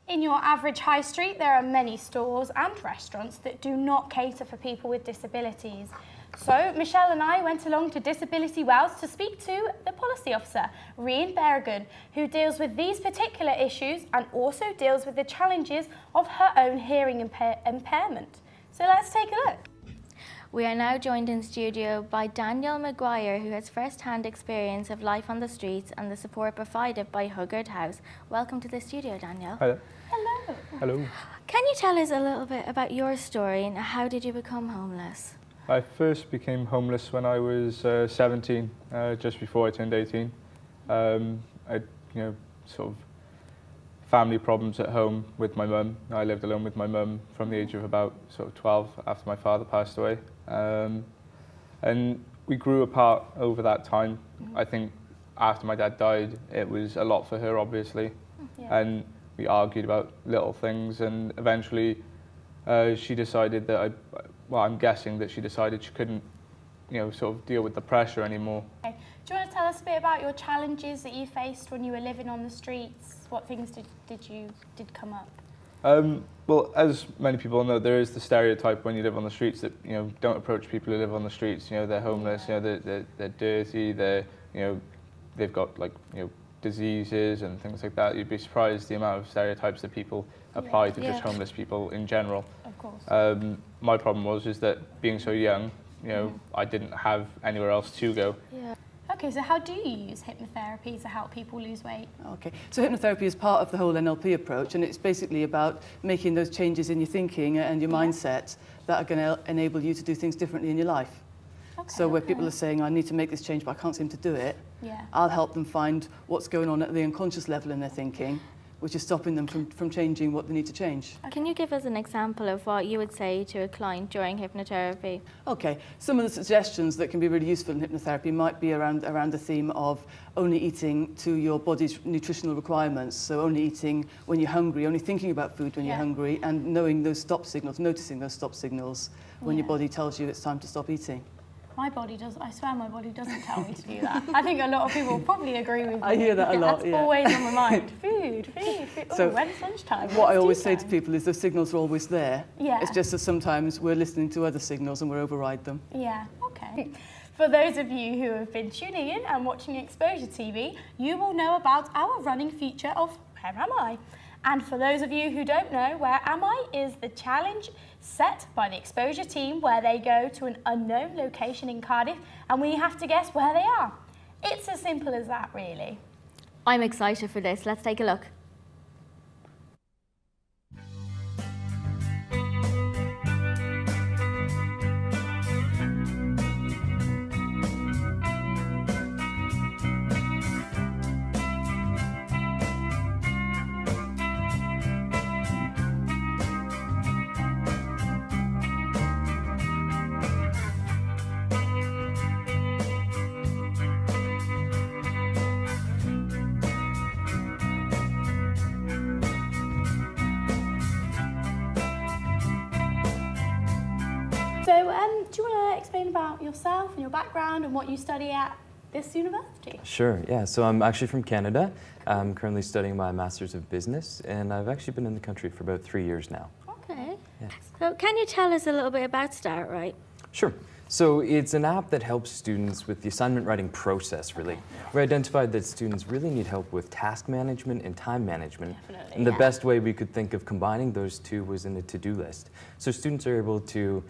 In your average high street, there are many stores and restaurants that do not cater for people with disabilities. So Michelle and I went along to Disability Wales to speak to the policy officer, Rian Berrigan, who deals with these particular issues and also deals with the challenges of her own hearing impairment. So let's take a look. We are now joined in studio by Daniel Maguire, who has first-hand experience of life on the streets and the support provided by Huggard House. Welcome to the studio, Daniel. Hello. Hello. Hello. Can you tell us a little bit about your story and how did you become homeless? I first became homeless when I was 17, just before I turned 18. I, sort of family problems at home with my mum. I lived alone with my mum from the age of about sort of 12 after my father passed away. And we grew apart over that time. I think after my dad died, it was a lot for her, obviously. Yeah. And we argued about little things, and eventually she decided that I'm guessing that she decided she couldn't, sort of deal with the pressure anymore. Okay. Do you want to tell us a bit about your challenges that you faced when you were living on the streets? What things did come up? Well, as many people know, there is the stereotype when you live on the streets that don't approach people who live on the streets. They're homeless. Yeah. They're dirty. They've got diseases and things like that. You'd be surprised the amount of stereotypes that people apply to just homeless people in general. Of course. My problem was that being so young, I didn't have anywhere else to go. Yeah. Okay, so how do you use hypnotherapy to help people lose weight? Okay, so hypnotherapy is part of the whole NLP approach, and it's basically about making those changes in your thinking and your mindset that are going to enable you to do things differently in your life. Okay, so where people are saying, I need to make this change, but I can't seem to do it, yeah. I'll help them find what's going on at the unconscious level in their thinking, which is stopping them from changing what they need to change. Can you give us an example of what you would say to a client during hypnotherapy? Okay, some of the suggestions that can be really useful in hypnotherapy might be around the theme of only eating to your body's nutritional requirements, so only eating when you're hungry, only thinking about food when you're hungry, and knowing those stop signals, noticing those stop signals when your body tells you it's time to stop eating. I swear my body doesn't tell me to do that. I think a lot of people probably agree with me. I hear that a lot, That's always on my mind. Food. So when's lunchtime? What I always say to people is those signals are always there. Yeah. It's just that sometimes we're listening to other signals and we override them. Yeah, okay. For those of you who have been tuning in and watching Exposure TV, you will know about our running feature of Where Am I? And for those of you who don't know, Where Am I is the challenge set by the Exposure team where they go to an unknown location in Cardiff and we have to guess where they are. It's as simple as that, really. I'm excited for this. Let's take a look. So, do you want to explain about yourself and your background and what you study at this university? Sure, yeah. So I'm actually from Canada. I'm currently studying my Master's of Business, and I've actually been in the country for about 3 years now. Okay. Yeah. So can you tell us a little bit about StartRight? Sure. So it's an app that helps students with the assignment writing process, really. We identified that students really need help with task management and time management. Definitely, and the best way we could think of combining those two was in a to-do list. So students are able to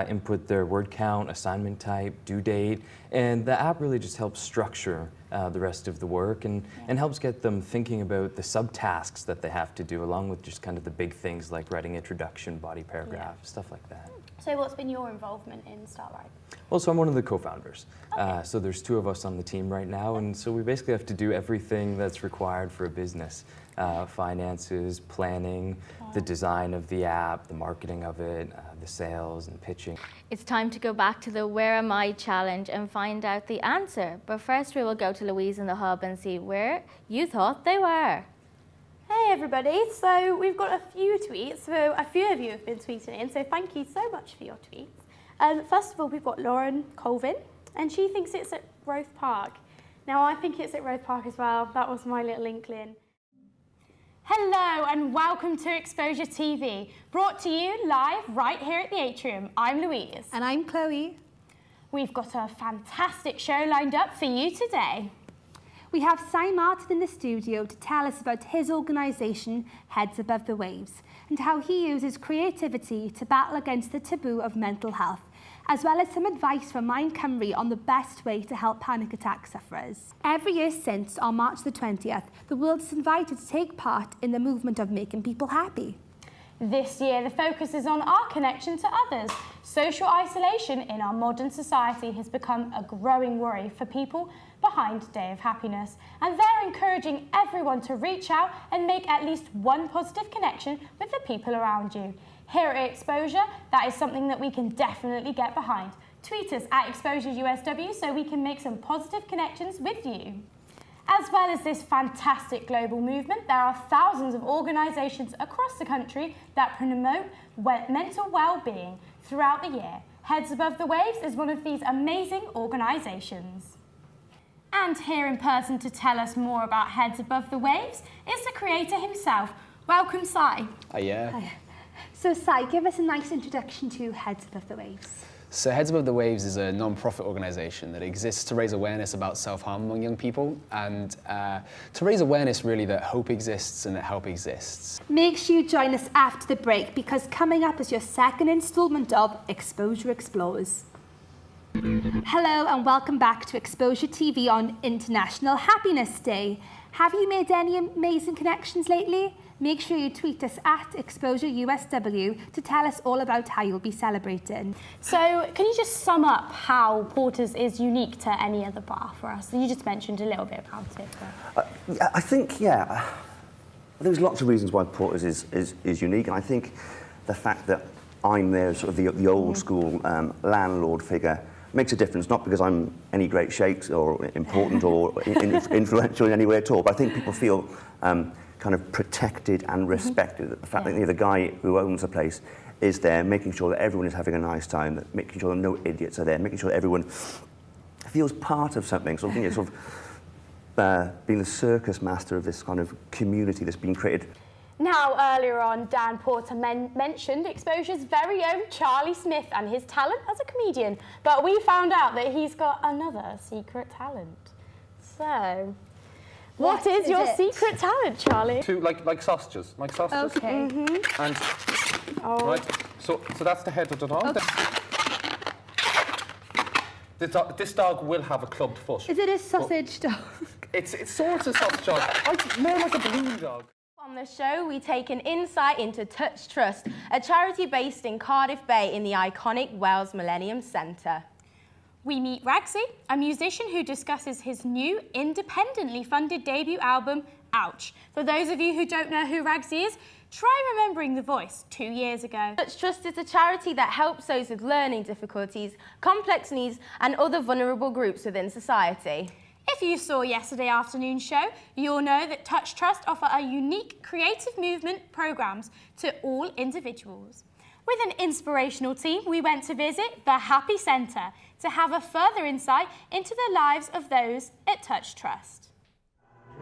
input their word count, assignment type, due date, and the app really just helps structure the rest of the work and helps get them thinking about the subtasks that they have to do, along with just kind of the big things like writing introduction, body paragraph, stuff like that. So what's been your involvement in StartRight? Well, so I'm one of the co-founders. So there's 2 of us on the team right now, and so we basically have to do everything that's required for a business. Finances, planning, the design of the app, the marketing of it, the sales and pitching. It's time to go back to the Where Am I challenge and find out the answer. But first we will go to Louise in the hub and see where you thought they were. Hey everybody, so we've got a few tweets, so a few of you have been tweeting in, so thank you so much for your tweets. First of all, we've got Lauren Colvin, and she thinks it's at Roath Park. Now I think it's at Roath Park as well, that was my little inkling. Hello and welcome to Exposure TV, brought to you live right here at the Atrium. I'm Louise. And I'm Chloe. We've got a fantastic show lined up for you today. We have Si Martin in the studio to tell us about his organisation, Heads Above the Waves, and how he uses creativity to battle against the taboo of mental health, as well as some advice from Mind Cymru on the best way to help panic attack sufferers. Every year since, on March the 20th, the world is invited to take part in the movement of making people happy. This year, the focus is on our connection to others. Social isolation in our modern society has become a growing worry for people behind Day of Happiness, and they're encouraging everyone to reach out and make at least one positive connection with the people around you. Here at Exposure, that is something that we can definitely get behind. Tweet us at ExposureUSW so we can make some positive connections with you. As well as this fantastic global movement, there are thousands of organisations across the country that promote mental well-being throughout the year. Heads Above the Waves is one of these amazing organisations. And here in person to tell us more about Heads Above the Waves is the creator himself. Welcome, Si. Yeah. So Si, give us a nice introduction to Heads Above the Waves. So Heads Above the Waves is a non-profit organisation that exists to raise awareness about self-harm among young people and to raise awareness really that hope exists and that help exists. Make sure you join us after the break because coming up is your second instalment of Exposure Explores. Hello and welcome back to Exposure TV on International Happiness Day. Have you made any amazing connections lately? Make sure you tweet us at ExposureUSW to tell us all about how you'll be celebrating. So, can you just sum up how Porter's is unique to any other bar for us? You just mentioned a little bit about it. But... I think there's lots of reasons why Porter's is unique, and I think the fact that I'm there, sort of the old school landlord figure, makes a difference, not because I'm any great shakes or important or influential in any way at all, but I think people feel kind of protected and respected. The fact that the guy who owns the place is there, making sure that everyone is having a nice time, making sure that no idiots are there, making sure that everyone feels part of something. So I think it's sort of being the circus master of this kind of community that's been created. Now, earlier on, Dan Porter mentioned Exposure's very own Charlie Smith and his talent as a comedian, but we found out that he's got another secret talent. So, what is your secret talent, Charlie? Like sausages, Okay. And right, so that's the head of the dog. Okay. This dog will have a clubbed foot. Is it a sausage dog? It's sort of sausage dog. More like a balloon dog. On the show, we take an insight into Touch Trust, a charity based in Cardiff Bay in the iconic Wells Millennium Centre. We meet Ragsy, a musician who discusses his new independently funded debut album, Ouch. For those of you who don't know who Ragsy is, try remembering the voice 2 years ago. Touch Trust is a charity that helps those with learning difficulties, complex needs and other vulnerable groups within society. If you saw yesterday afternoon's show, you'll know that Touch Trust offer a unique creative movement programmes to all individuals. With an inspirational team, we went to visit the Happy Centre to have a further insight into the lives of those at Touch Trust.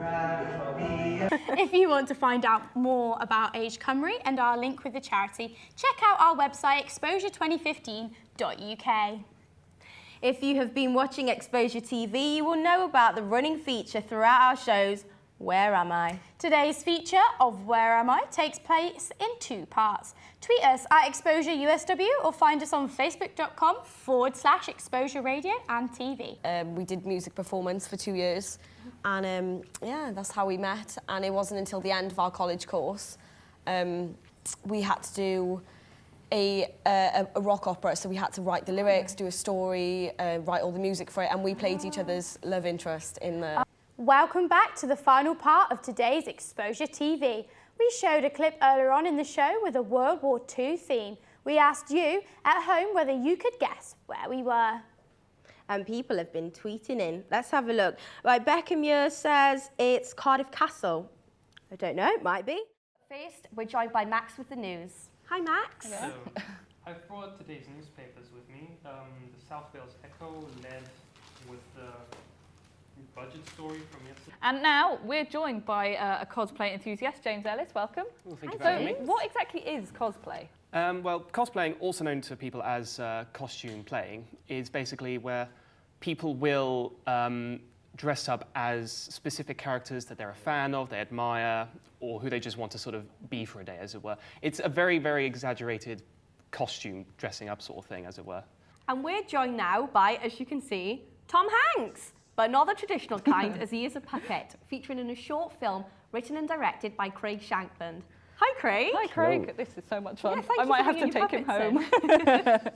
If you want to find out more about Age Cymru and our link with the charity, check out our website exposure2015.uk. If you have been watching Exposure TV, you will know about the running feature throughout our shows, Where Am I? Today's feature of Where Am I takes place in 2 parts. Tweet us at ExposureUSW or find us on Facebook.com/Exposure Radio and TV. We did music performance for 2 years and that's how we met, and it wasn't until the end of our college course we had to do a rock opera, so we had to write the lyrics, do a story, write all the music for it, and we played each other's love interest in the... Welcome back to the final part of today's Exposure TV. We showed a clip earlier on in the show with a World War II theme. We asked you at home whether you could guess where we were. And people have been tweeting in. Let's have a look. Right, Beckham Muir says it's Cardiff Castle. I don't know, it might be. First, we're joined by Max with the news. Hi, Max. Hello. I've brought today's newspapers with me. The South Wales Echo led with the budget story from yesterday. And now we're joined by a cosplay enthusiast, James Ellis. Welcome. Well, thank you for So, having me. what exactly is cosplay? Well, cosplaying, also known to people as costume playing, is basically where people will dress up as specific characters that they're a fan of, they admire, or who they just want to sort of be for a day, as it were. It's a very, very exaggerated costume dressing up sort of thing, as it were. And we're joined now by, as you can see, Tom Hanks, but not the traditional kind, as he is a puppet, featuring in a short film written and directed by Craig Shankland. Hi, Craig. Hi, Craig. Hello. This is so much fun. Yeah, thank I you might for have to bringing your take him puppets home.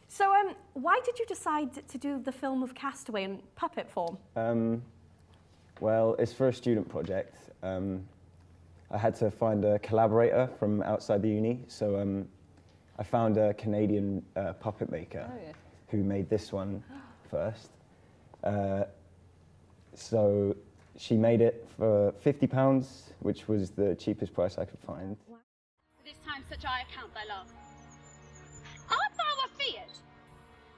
So, why did you decide to do the film of Castaway in puppet form? Well, it's for a student project. I had to find a collaborator from outside the uni, so I found a Canadian puppet maker who made this one first. So she made it for £50, which was the cheapest price I could find. This time such I account thy love. Art thou afeard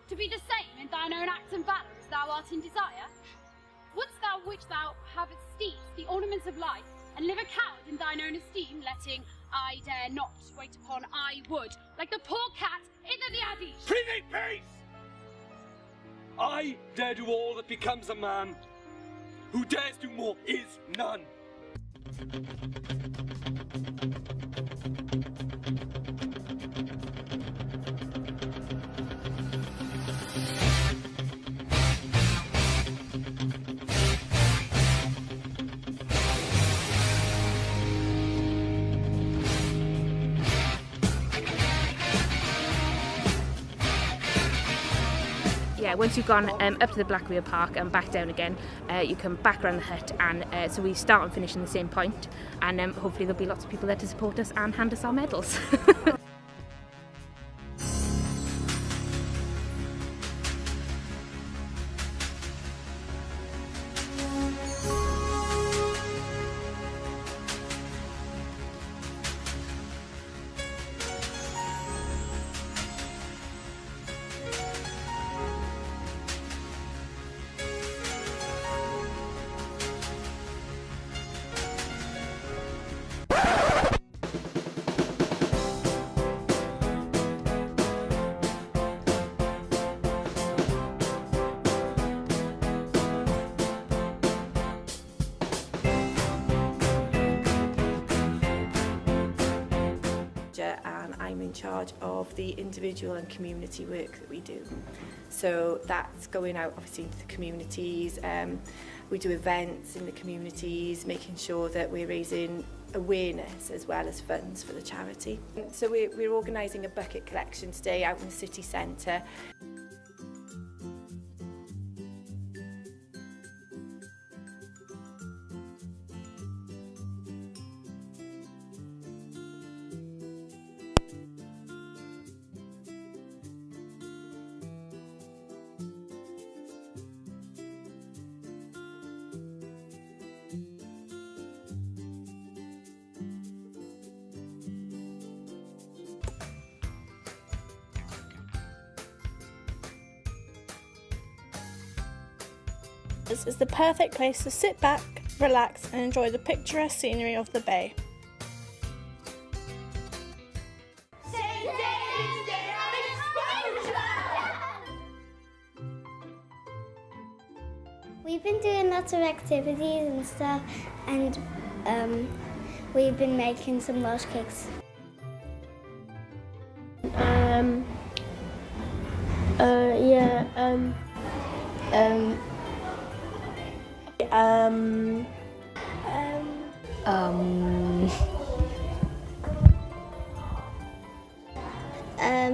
to be the same in thine own acts and valour as thou art in desire? Wouldst thou which thou havest ceased the ornaments of life, and live a coward in thine own esteem, letting I dare not wait upon I would, like the poor cat into the adage? Prithee, peace! I dare do all that becomes a man. Who dares do more is none. Yeah, once you've gone up to the Black Wheel Park and back down again, you come back around the hut, and so we start and finish in the same point, and hopefully there'll be lots of people there to support us and hand us our medals. And I'm in charge of the individual and community work that we do. So that's going out obviously into the communities. We do events in the communities, making sure that we're raising awareness as well as funds for the charity. So we're organising a bucket collection today out in the city centre. This is the perfect place to sit back, relax and enjoy the picturesque scenery of the bay. We've been doing lots of activities and stuff, and we've been making some Welsh cakes.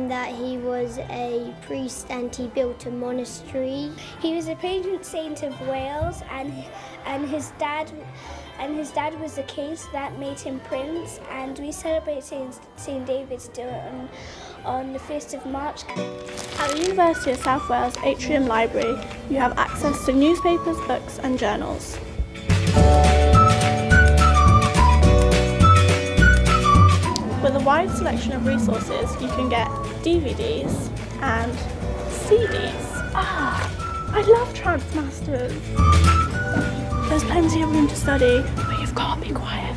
That he was a priest and he built a monastery. He was a patron saint of Wales, and his dad was the king, so that made him prince. And we celebrate St David's Day on the 1st of March. At the University of South Wales Atrium Library, you have access to newspapers, books and journals. With a wide selection of resources, you can get DVDs and CDs. I love Trance Masters. There's plenty of room to study, but you've got to be quiet.